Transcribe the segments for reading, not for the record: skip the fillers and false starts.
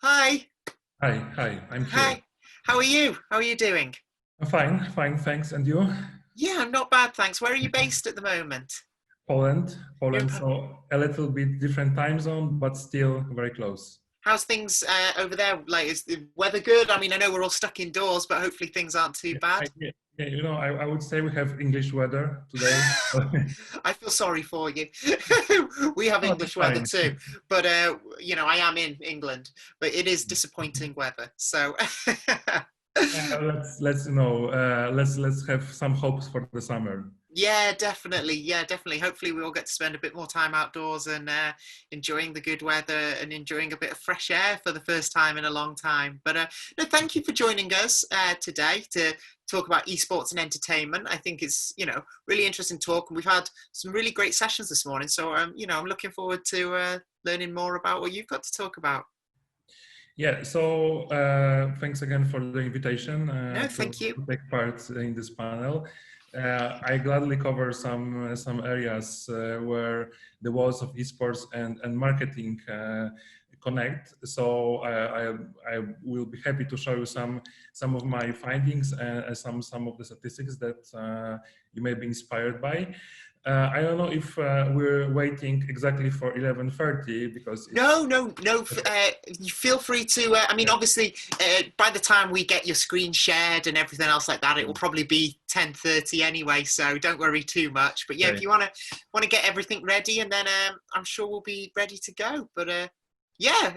Hi. Hi, I'm here. Hi. How are you? How are you doing? I'm fine, thanks. And you? Yeah, I'm not bad, thanks. Where are you based at the moment? You're in Poland, so a little bit different time zone, but still very close. How's things over there? Like, is the weather good? I mean, I know we're all stuck indoors, but hopefully things aren't too bad. I would say we have English weather today. I feel sorry for you. We have Oh, it's English weather fine. too, but I am in England, but it is disappointing weather. So Yeah, let's have some hopes for the summer. yeah, definitely. Yeah, definitely. Hopefully, we all get to spend a bit more time outdoors and enjoying the good weather and enjoying a bit of fresh air for the first time in a long time. But no, thank you for joining us today to talk about esports and entertainment. I think it's really interesting talk, and we've had some really great sessions this morning. So I'm looking forward to learning more about what you've got to talk about. Yeah, so thanks again for the invitation No, to thank you. take part in this panel. I gladly cover some areas where the walls of esports and marketing connect. So I will be happy to show you some of my findings and some of the statistics that you may be inspired by. I don't know if we're waiting exactly for 11:30 because it's No. You feel free to. I mean, obviously, by the time we get your screen shared and everything else like that, it will probably be 10:30 anyway. So don't worry too much. But yeah, if okay. you want to get everything ready, and then I'm sure we'll be ready to go. But yeah,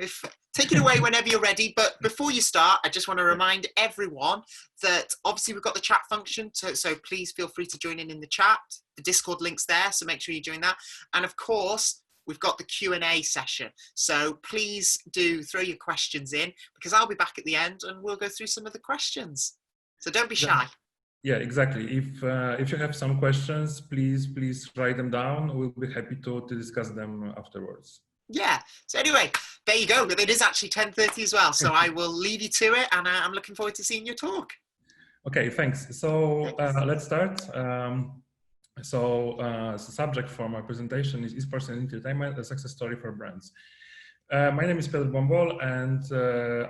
take it away whenever you're ready. But before you start, I just want to remind everyone that obviously we've got the chat function, so please feel free to join in the chat. The Discord link's there, so make sure you join that. And of course, we've got the Q&A session. So please do throw your questions in because I'll be back at the end and we'll go through some of the questions. So don't be shy. Yeah, exactly. If you have some questions, please write them down. We'll be happy to discuss them afterwards. Yeah. So anyway, there you go. It is actually 10:30 as well. So I will leave you to it and I'm looking forward to seeing your talk. Okay, thanks. So let's start. The subject for my presentation is Esports and Entertainment, a success story for brands. My name is Piotr Bombol and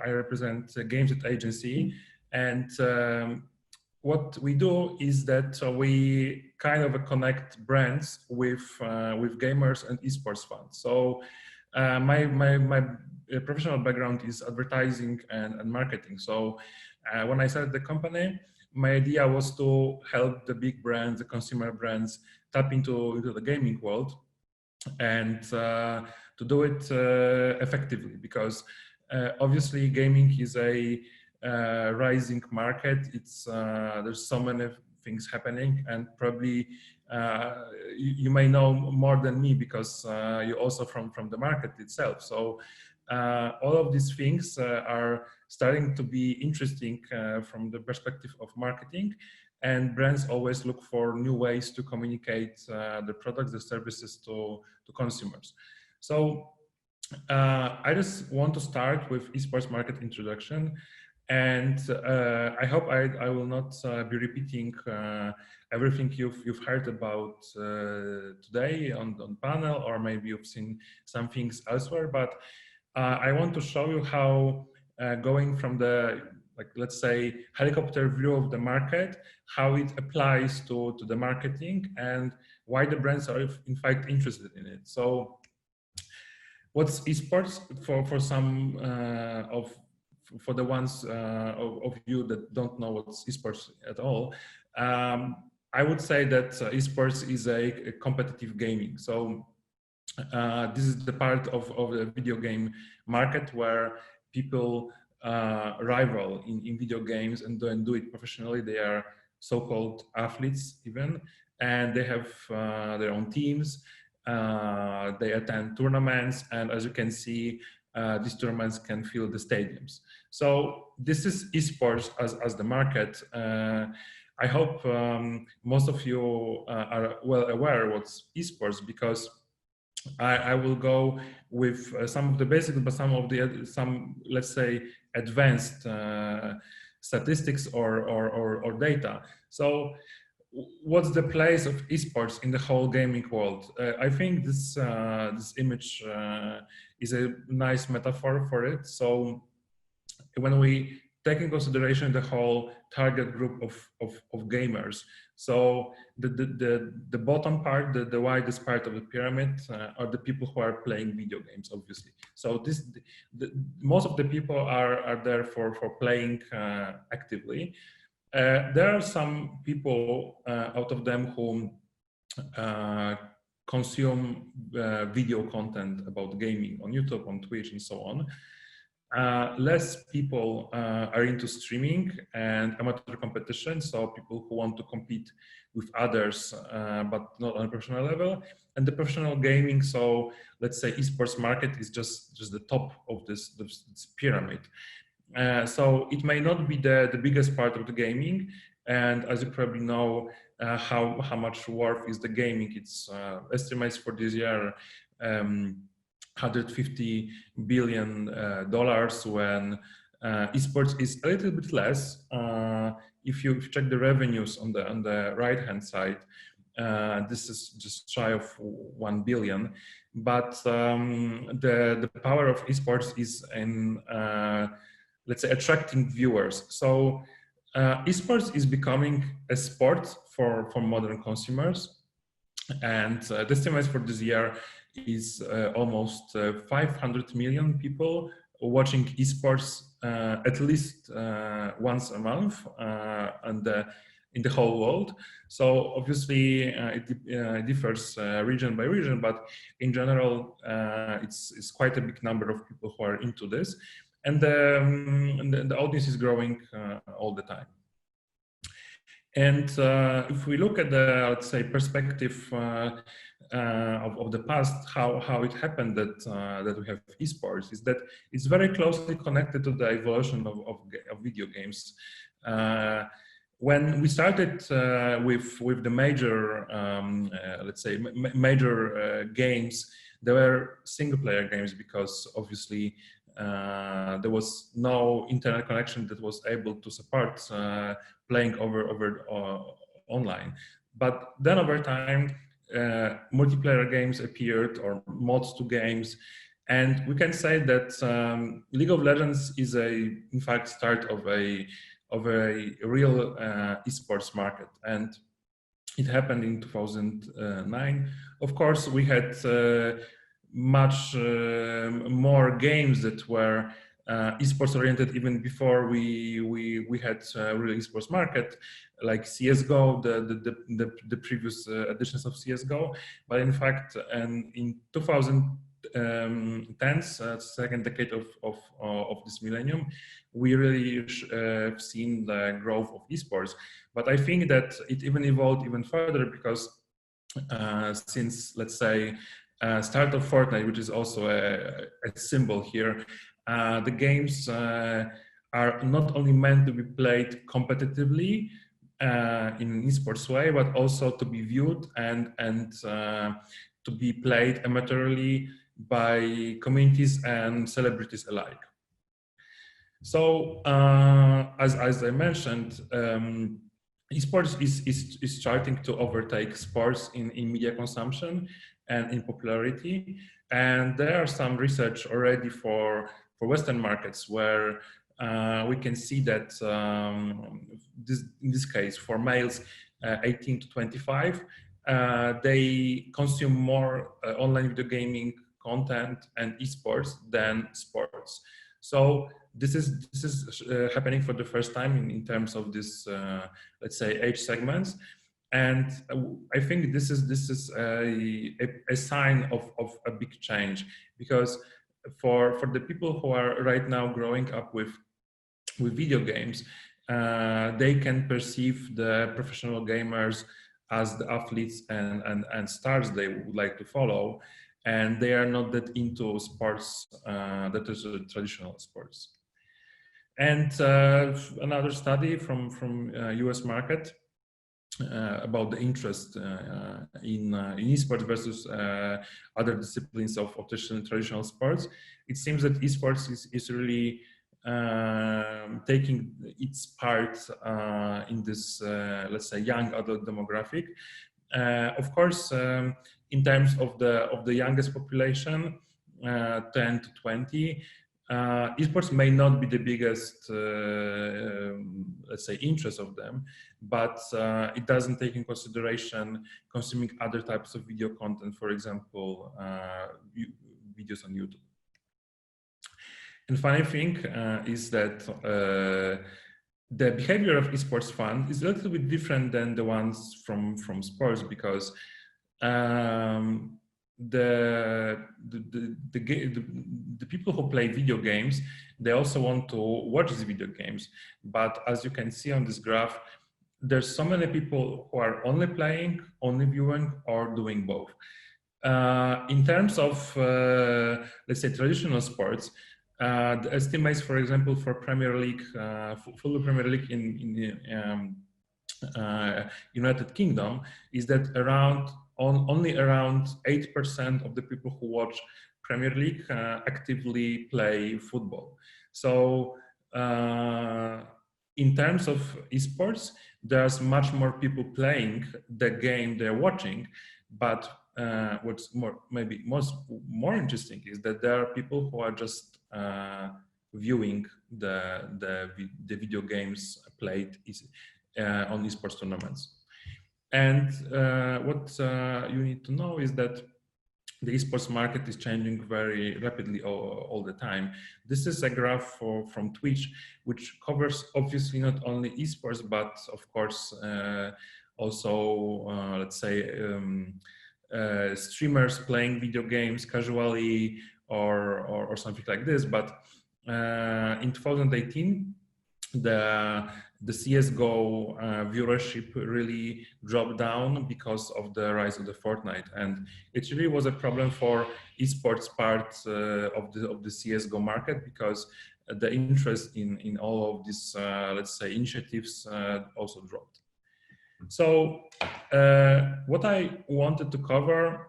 I represent Gameset agency. And what we do is that we kind of connect brands with gamers and esports fans. So my professional background is advertising and marketing. So when I started the company, my idea was to help the big brands, the consumer brands, tap into the gaming world and to do it effectively, because obviously gaming is a rising market. It's there's so many things happening, and probably you may know more than me because you're also from the market itself. So all of these things are starting to be interesting from the perspective of marketing, and brands always look for new ways to communicate the products, the services to consumers. So I just want to start with esports market introduction, and I hope I will not be repeating everything you've heard about today on panel, or maybe you've seen some things elsewhere, but I want to show you how going from the, like, let's say, helicopter view of the market, how it applies to the marketing and why the brands are in fact interested in it. So what's esports for some for the ones of you that don't know what's esports at all? I would say that esports is a competitive gaming. So this is the part of the video game market where people rival in video games and do it professionally. They are so-called athletes even, and they have their own teams. They attend tournaments, and as you can see, these tournaments can fill the stadiums. So this is esports as the market. I hope most of you are well aware what's esports, because I will go with some of the basics, but some let's say advanced statistics or data. So what's the place of esports in the whole gaming world? I think this image is a nice metaphor for it. So when we take in consideration the whole target group of gamers, so the bottom part, the widest part of the pyramid, are the people who are playing video games, obviously. So most of the people are there for playing actively. There are some people out of them who consume video content about gaming on YouTube, on Twitch, and so on. Less people are into streaming and amateur competition, so people who want to compete with others, but not on a professional level. And the professional gaming, so let's say esports market, is just the top of this pyramid. So it may not be the biggest part of the gaming, and as you probably know, how much worth is the gaming? It's estimates for this year. $150 billion when esports is a little bit less. If you check the revenues on the right hand side, this is just shy of 1 billion. But the power of esports is in let's say attracting viewers. So esports is becoming a sport for modern consumers, and the estimates for this year is almost 500 million people watching esports at least once a month in the whole world. So obviously it differs region by region, but in general it's quite a big number of people who are into this, and the audience is growing all the time. And if we look at the, let's say, perspective of the past, how it happened that we have esports, is that it's very closely connected to the evolution of video games. When we started with the major, let's say, major games, there were single-player games because obviously there was no internet connection that was able to support playing over online. But then over time, multiplayer games appeared, or mods to games, and we can say that League of Legends is in fact start of a real esports market, and it happened in 2009. Of course, we had much more games that were esports oriented even before we had real esports market, like CS:GO, the previous editions of CS:GO. But in fact, in 2010s, second decade of this millennium, we really have seen the growth of esports. But I think that it even evolved even further because since, let's say, start of Fortnite, which is also a symbol here, the games are not only meant to be played competitively in an esports way, but also to be viewed and to be played amateurly by communities and celebrities alike. So as I mentioned, esports is starting to overtake sports in media consumption and in popularity. And there are some research already for Western markets where we can see that in this case, for males 18 to 25, they consume more online video gaming content and esports than sports. So this is happening for the first time in terms of this, let's say, age segments. And I think this is a sign of a big change, because for the people who are right now growing up with video games, they can perceive the professional gamers as the athletes and stars they would like to follow, and they are not that into sports that is traditional sports. And another study from US market about the interest in esports versus other disciplines of traditional sports. It seems that esports is really taking its part in this, let's say, young adult demographic. Of course, in terms of the youngest population, 10 to 20, esports may not be the biggest, let's say, interest of them, but it doesn't take in consideration consuming other types of video content, for example, videos on YouTube. And funny thing is that the behavior of esports fans is a little bit different than the ones from sports, because the people who play video games, they also want to watch these video games. But as you can see on this graph, there's so many people who are only playing, only viewing, or doing both. In terms of, let's say, traditional sports, the estimates, for example, for Premier League, full Premier League in the United Kingdom, is that only around 8% of the people who watch Premier League actively play football. So in terms of esports, there's much more people playing the game they're watching, but what's maybe more interesting is that there are people who are just viewing the video games played on esports tournaments. And what you need to know is that the esports market is changing very rapidly all the time. This is a graph from Twitch, which covers obviously not only esports, but of course also, let's say, streamers playing video games casually or something like this. But in 2018, the CSGO viewership really dropped down because of the rise of the Fortnite, and it really was a problem for esports part of the CSGO market, because the interest in all of these, let's say, initiatives also dropped. So what I wanted to cover,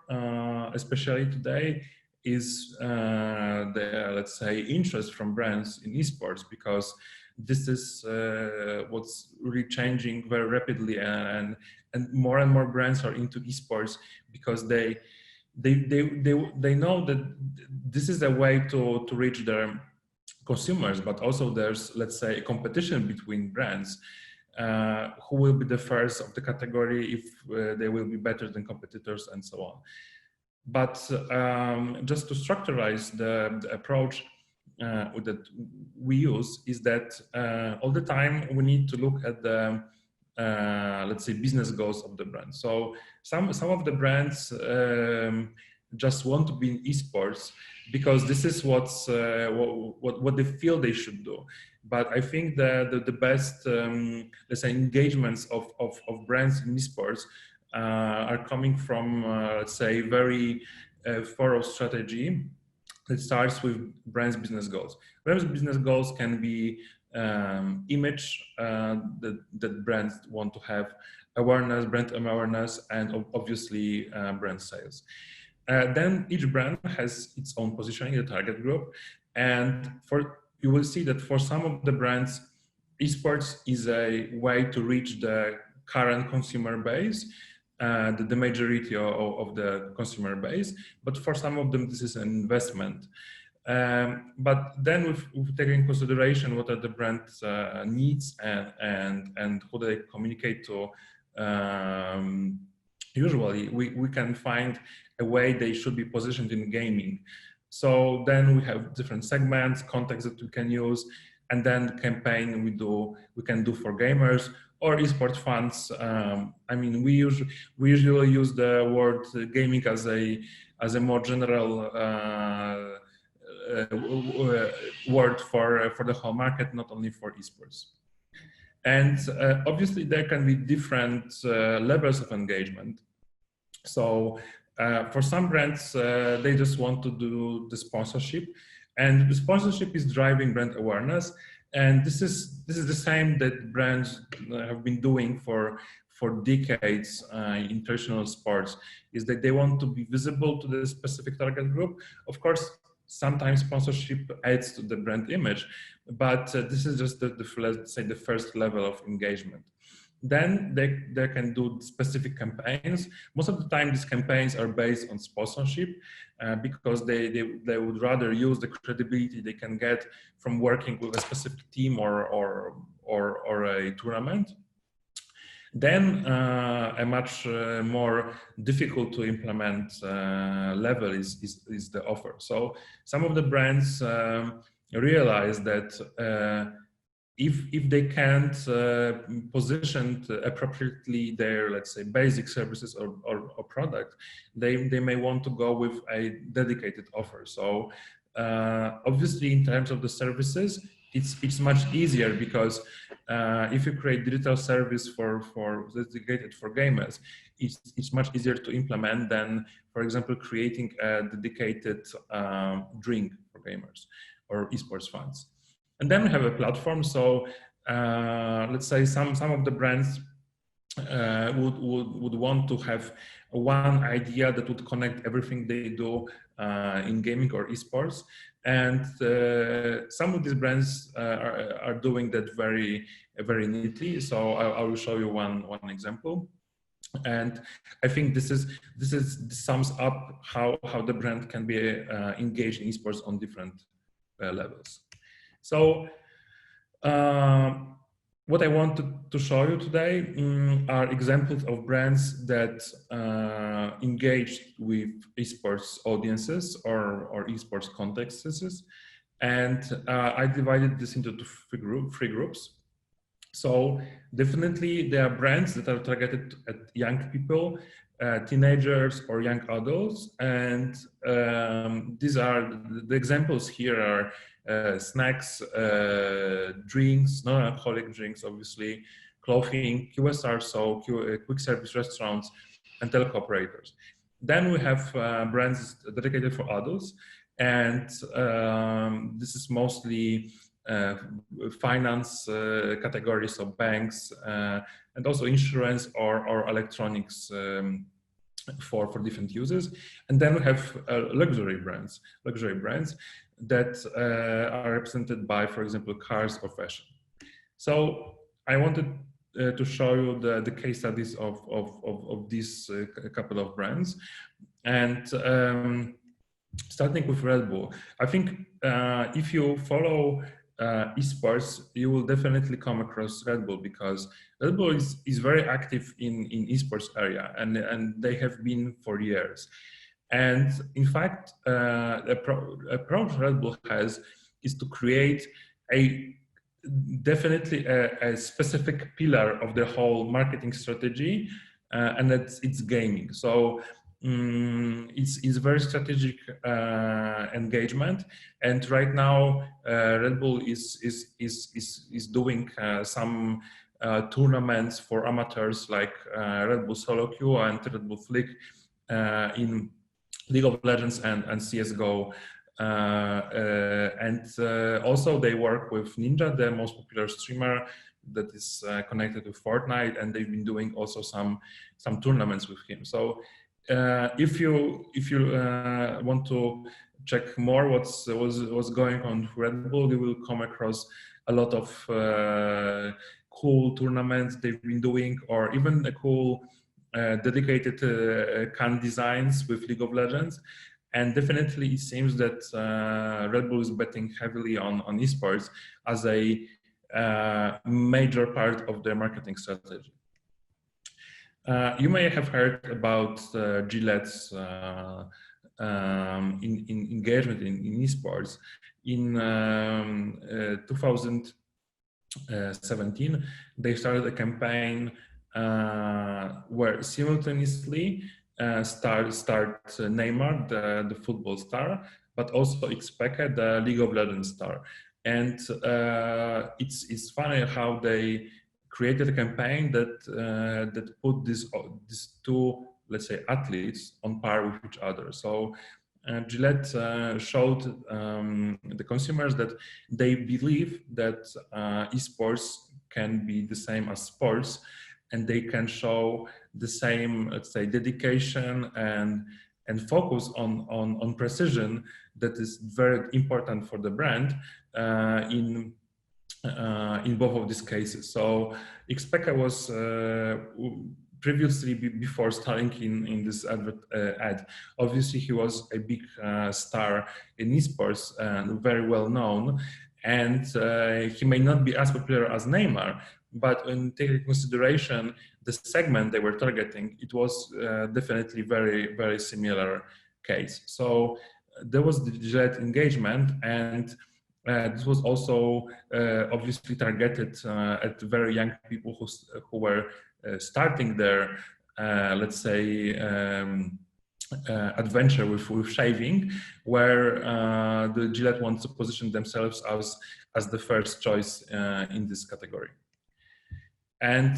especially today, is the, let's say, interest from brands in esports, because this is what's really changing very rapidly, and more brands are into esports because they know that this is a way to reach their consumers, but also there's, let's say, a competition between brands. Who will be the first of the category, if they will be better than competitors, and so on. But just to structurize the approach that we use is that all the time we need to look at the let's say, business goals of the brand. So some of the brands just want to be in esports because this is what they feel they should do. But I think that the best let's say, engagements of brands in esports are coming from let's say, very thorough strategy that starts with brands' business goals. Brands' business goals can be image that brands want to have, awareness, brand awareness, and obviously brand sales. Then each brand has its own positioning in the target group, and you will see that for some of the brands, esports is a way to reach the current consumer base, the majority of the consumer base, but for some of them this is an investment. But then we've taken in consideration what are the brand's needs and who they communicate to. Usually we can find a way they should be positioned in gaming. So then we have different segments, contexts that we can use, and then the campaign we can do for gamers or esports fans. I mean, we usually use the word gaming as a more general word for the whole market, not only for esports. And obviously there can be different levels of engagement. So for some brands, they just want to do the sponsorship, and the sponsorship is driving brand awareness. And this is the same that brands have been doing for decades in traditional sports, is that they want to be visible to the specific target group. Of course, sometimes sponsorship adds to the brand image, but this is just let's say the first level of engagement. Then they can do specific campaigns. Most of the time, these campaigns are based on sponsorship because they would rather use the credibility they can get from working with a specific team or a tournament. Then a much more difficult to implement level is the offer. So some of the brands realize that if they can't position appropriately their, let's say, basic services or product, they may want to go with a dedicated offer. So obviously, in terms of the services, it's much easier because if you create digital service for dedicated for gamers, it's much easier to implement than, for example, creating a dedicated drink for gamers or esports fans. And then we have a platform. So let's say some of the brands would want to have one idea that would connect everything they do in gaming or esports. And some of these brands are doing that very neatly. So I will show you one example. And I think this sums up how the brand can be engaged in esports on different levels. So what I wanted to show you today are examples of brands that engaged with esports audiences or esports contexts. And I divided this into three groups. So definitely there are brands that are targeted at young people, teenagers or young adults. And these are the examples here are snacks, drinks, non-alcoholic drinks, obviously, clothing, QSR, so quick service restaurants, and telco operators. Then we have brands dedicated for adults, and this is mostly finance categories, so banks, and also insurance or electronics for different uses. And then we have luxury brands that are represented by, for example, cars or fashion. So I wanted to show you the case studies of these couple of brands. And starting with Red Bull, I think if you follow esports, you will definitely come across Red Bull, because Red Bull is very active in esports area, and they have been for years. And in fact, approach Red Bull has is to create definitely a specific pillar of the whole marketing strategy, and it's gaming. So it's very strategic engagement, and right now Red Bull is doing some tournaments for amateurs like Red Bull Solo Queue and Red Bull Flick in League of Legends and CSGO, and also they work with Ninja, the most popular streamer that is connected with Fortnite, and they've been doing also some tournaments with him. So if you want to check more what's going on with Red Bull, you will come across a lot of cool tournaments they've been doing, or even a cool dedicated can designs with League of Legends. And definitely it seems that Red Bull is betting heavily on esports as a major part of their marketing strategy. You may have heard about Gillette's engagement in esports. In 2017, they started a campaign where simultaneously start Neymar, the football star, but also Xpeke, the League of Legends star. And it's funny how they created a campaign that put these two, let's say, athletes on par with each other. So Gillette showed the consumers that they believe that esports can be the same as sports, and they can show the same, let's say, dedication and and focus on precision that is very important for the brand in both of these cases. So Xpeka was previously, before starring in this ad, obviously he was a big star in esports and very well known, and he may not be as popular as Neymar, but when taking into consideration the segment they were targeting, it was definitely very similar case. So there was the Gillette engagement, and this was also obviously targeted at very young people who were starting their, let's say, adventure with shaving, where the Gillette wants to position themselves as the first choice in this category. And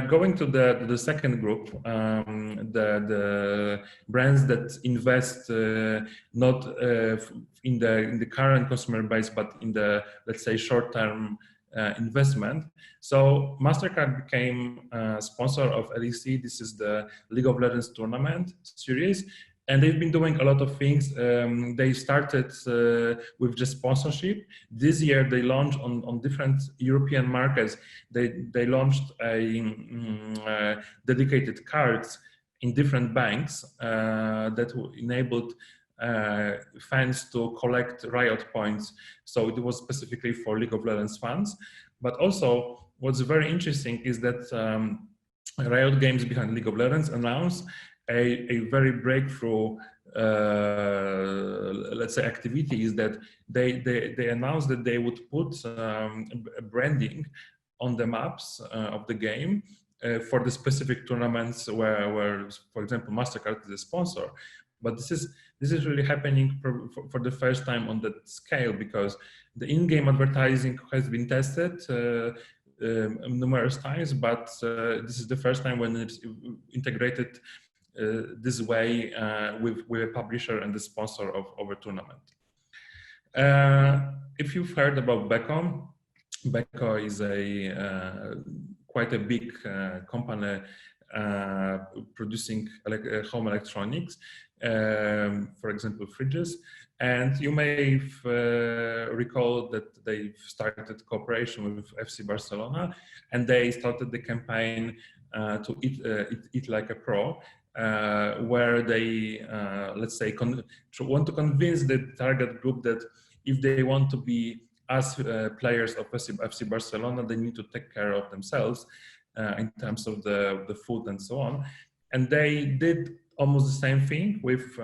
going to the second group, the brands that invest not in the current consumer base, but in the, let's say, short-term investment. So Mastercard became a sponsor of LEC. This is the League of Legends tournament series. And they've been doing a lot of things. They started with just sponsorship. This year, they launched on different European markets. They launched a dedicated cards in different banks that enabled fans to collect Riot points. So it was specifically for League of Legends fans. But also, what's very interesting is that Riot Games behind League of Legends announced a very breakthrough, let's say, activity is that they announced that they would put branding on the maps of the game for the specific tournaments where, for example, Mastercard is a sponsor. But this is really happening for the first time on that scale, because the in-game advertising has been tested numerous times, but this is the first time when it's integrated this way with a publisher and the sponsor of a tournament. If you've heard about Beckham, Beckham is quite a big company producing home electronics, for example, fridges. And you may recall that they've started cooperation with FC Barcelona, and they started the campaign to eat like a pro, where they, let's say, want to convince the target group that if they want to be as players of FC Barcelona, they need to take care of themselves in terms of the food and so on. And they did almost the same thing with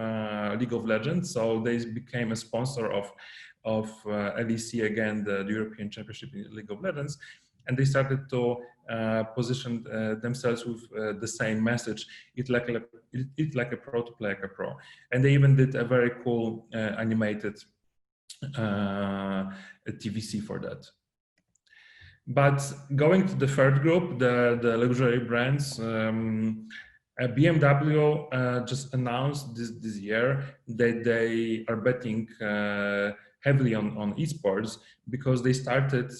League of Legends. So they became a sponsor of LEC, again, the European Championship in League of Legends. And they started to position themselves with the same message: eat like a pro to play like a pro. And they even did a very cool animated TVC for that. But going to the third group, the luxury brands, BMW just announced this year that they are betting heavily on esports, because they started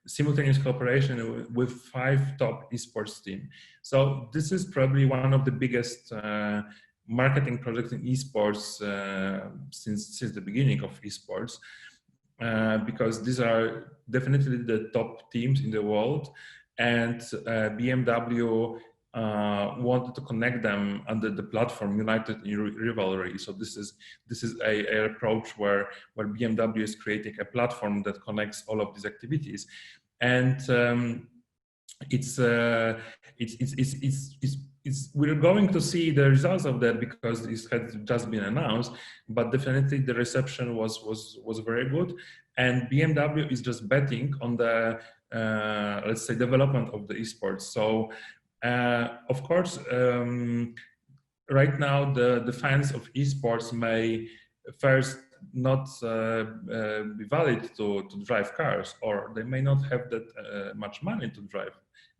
simultaneous cooperation with 5 top esports teams. So this is probably one of the biggest marketing projects in esports since the beginning of esports, because these are definitely the top teams in the world, and BMW wanted to connect them under the platform United in Rivalry. So this is a approach where BMW is creating a platform that connects all of these activities, and we're going to see the results of that, because this had just been announced. But definitely the reception was very good, and BMW is just betting on the let's say development of the esports. So of course, right now the fans of esports may first not be valid to drive cars, or they may not have that much money to drive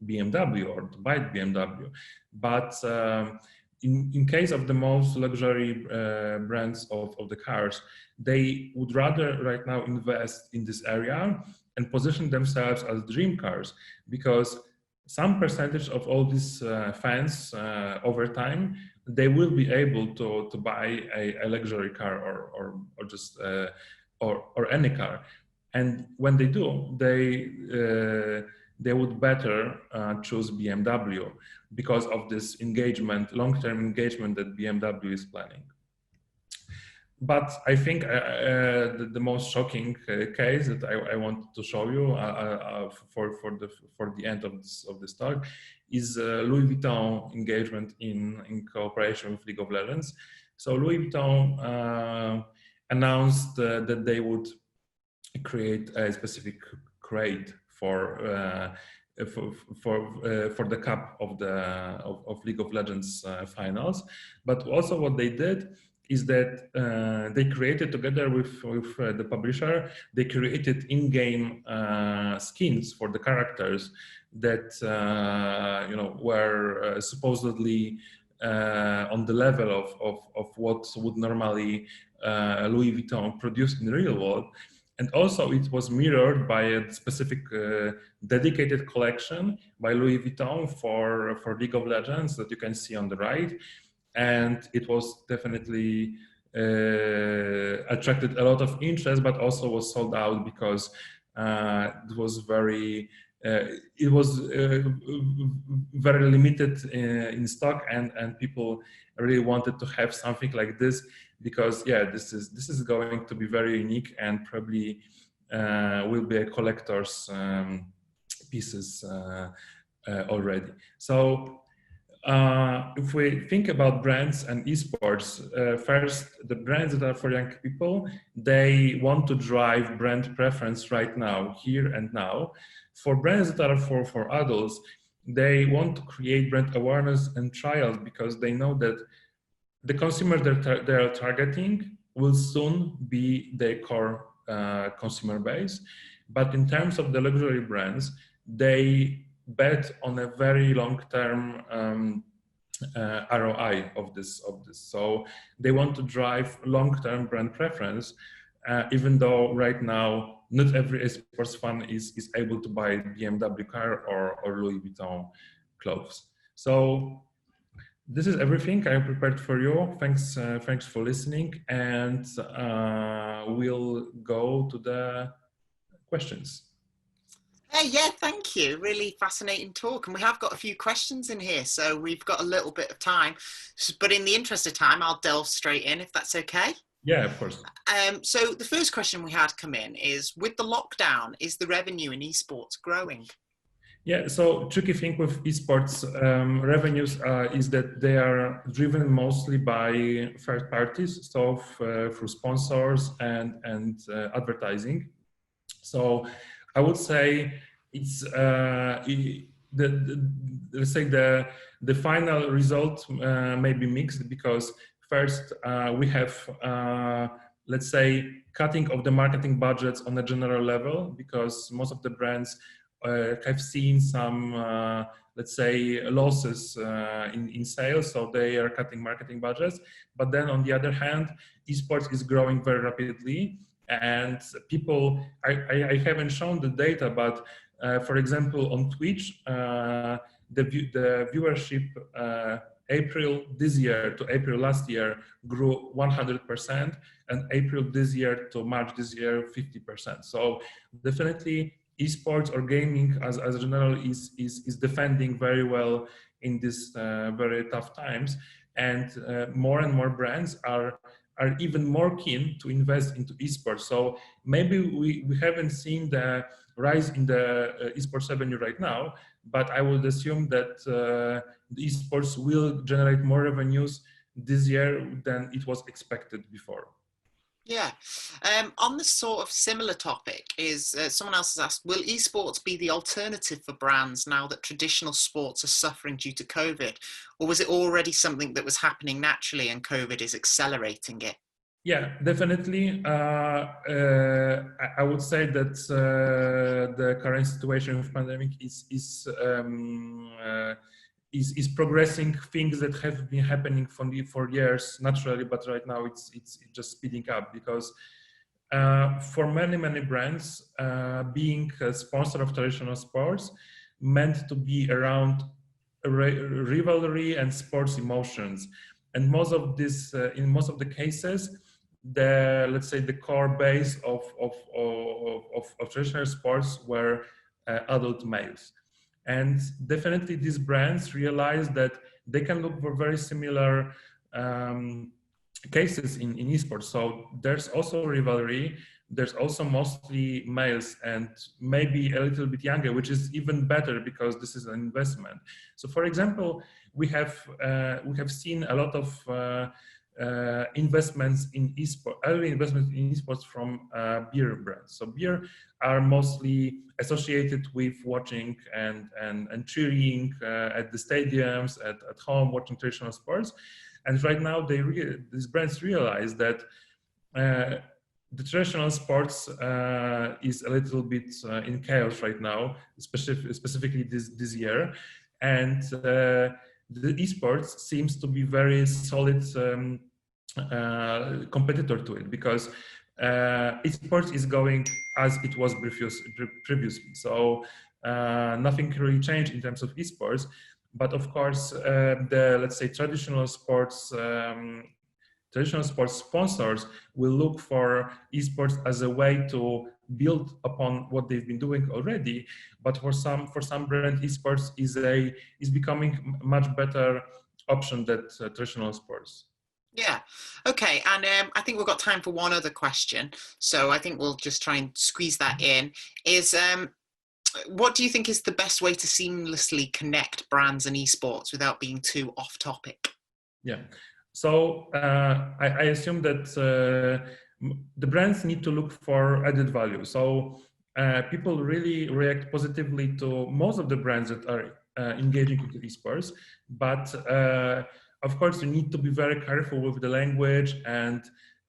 BMW or to buy BMW. But in case of the most luxury brands of the cars, they would rather right now invest in this area and position themselves as dream cars, because some percentage of all these fans over time they will be able to buy a luxury car or just or any car. And when they do, they would better choose BMW because of this engagement, long-term engagement that BMW is planning. But I think the most shocking case that I want to show you for the end of this talk is Louis Vuitton engagement in cooperation with League of Legends. So Louis Vuitton announced that they would create a specific crate for the cup of League of Legends finals. But also what they did is that they created, together with the publisher, they created in-game skins for the characters that were supposedly on the level of what would normally Louis Vuitton produce in the real world. And also it was mirrored by a specific dedicated collection by Louis Vuitton for League of Legends that you can see on the right. And it was definitely attracted a lot of interest, but also was sold out because it was very limited in stock, and people really wanted to have something like this because this is going to be very unique and probably will be a collector's pieces already. So if we think about brands and esports, first, the brands that are for young people, they want to drive brand preference right now, here and now. For brands that are for adults, they want to create brand awareness and trials because they know that the consumers that they are targeting will soon be their core consumer base. But in terms of the luxury brands, they bet on a very long-term ROI of this. So they want to drive long-term brand preference, even though right now not every esports fan is able to buy BMW car or Louis Vuitton clothes. So this is everything I prepared for you. Thanks for listening, and we'll go to the questions. Hey, yeah, thank you. Really fascinating talk. And we have got a few questions in here, so we've got a little bit of time. But in the interest of time, I'll delve straight in, if that's okay. Yeah, of course. So the first question we had come in is, with the lockdown, is the revenue in esports growing? Yeah, so tricky thing with esports revenues is that they are driven mostly by third parties, so through sponsors and advertising. So I would say it's let's say the final result may be mixed because first we have let's say cutting of the marketing budgets on a general level because most of the brands have seen some let's say losses in sales, so they are cutting marketing budgets. But then on the other hand, esports is growing very rapidly. And people, I haven't shown the data, but for example, on Twitch, the viewership April this year to April last year grew 100%, and April this year to March this year 50%. So definitely, esports or gaming as a general is defending very well in these very tough times, and more brands are even more keen to invest into esports. So maybe we haven't seen the rise in the esports revenue right now, but I would assume that the esports will generate more revenues this year than it was expected before. Yeah. On this sort of similar topic is someone else has asked, will esports be the alternative for brands now that traditional sports are suffering due to COVID? Or was it already something that was happening naturally and COVID is accelerating it? Yeah, definitely. I would say that the current situation with pandemic is progressing things that have been happening for years naturally, but right now it's just speeding up because for many brands, being a sponsor of traditional sports meant to be around rivalry and sports emotions. and most of this, in most of the cases, the, let's say, the core base of traditional sports were adult males. And definitely these brands realize that they can look for very similar cases in esports. So there's also rivalry. There's also mostly males and maybe a little bit younger, which is even better because this is an investment. So, for example, we have seen a lot of investments in esports, early investments in esports from beer brands. So beer are mostly associated with watching and cheering at the stadiums, at home, watching traditional sports. And right now, these brands realize that the traditional sports is a little bit in chaos right now, specifically this year. And the esports seems to be very solid competitor to it, because esports is going as it was previously. So nothing really changed in terms of esports. But of course, the, let's say, traditional sports sponsors will look for esports as a way to build upon what they've been doing already. But for some brand, esports is becoming a much better option than traditional sports. Yeah. Okay. And I think we've got time for one other question. So I think we'll just try and squeeze that in. Is what do you think is the best way to seamlessly connect brands and esports without being too off topic? Yeah. So I assume that the brands need to look for added value. So people really react positively to most of the brands that are engaging into esports, but of course you need to be very careful with the language and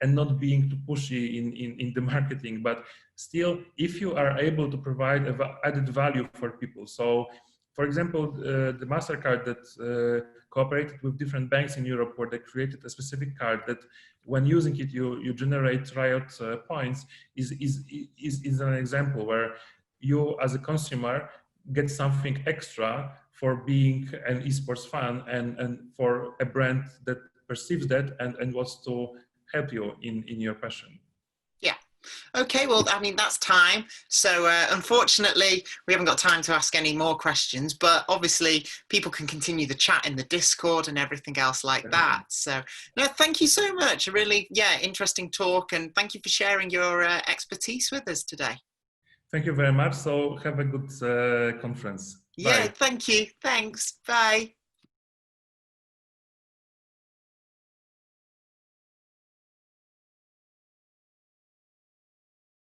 not being too pushy in the marketing. But still, if you are able to provide added value for people, so for example, the Mastercard that cooperated with different banks in Europe, where they created a specific card that, when using it, you generate Riot points, is an example where you, as a consumer, get something extra for being an esports fan, and for a brand that perceives that and wants to help you in your passion. Yeah. Okay, well, I mean, that's time. So unfortunately, we haven't got time to ask any more questions, but obviously people can continue the chat in the Discord and everything else like that. So no, thank you so much. A really, interesting talk, and thank you for sharing your expertise with us today. Thank you very much. So have a good conference. Yeah, Bye. thank you. Thanks. Bye.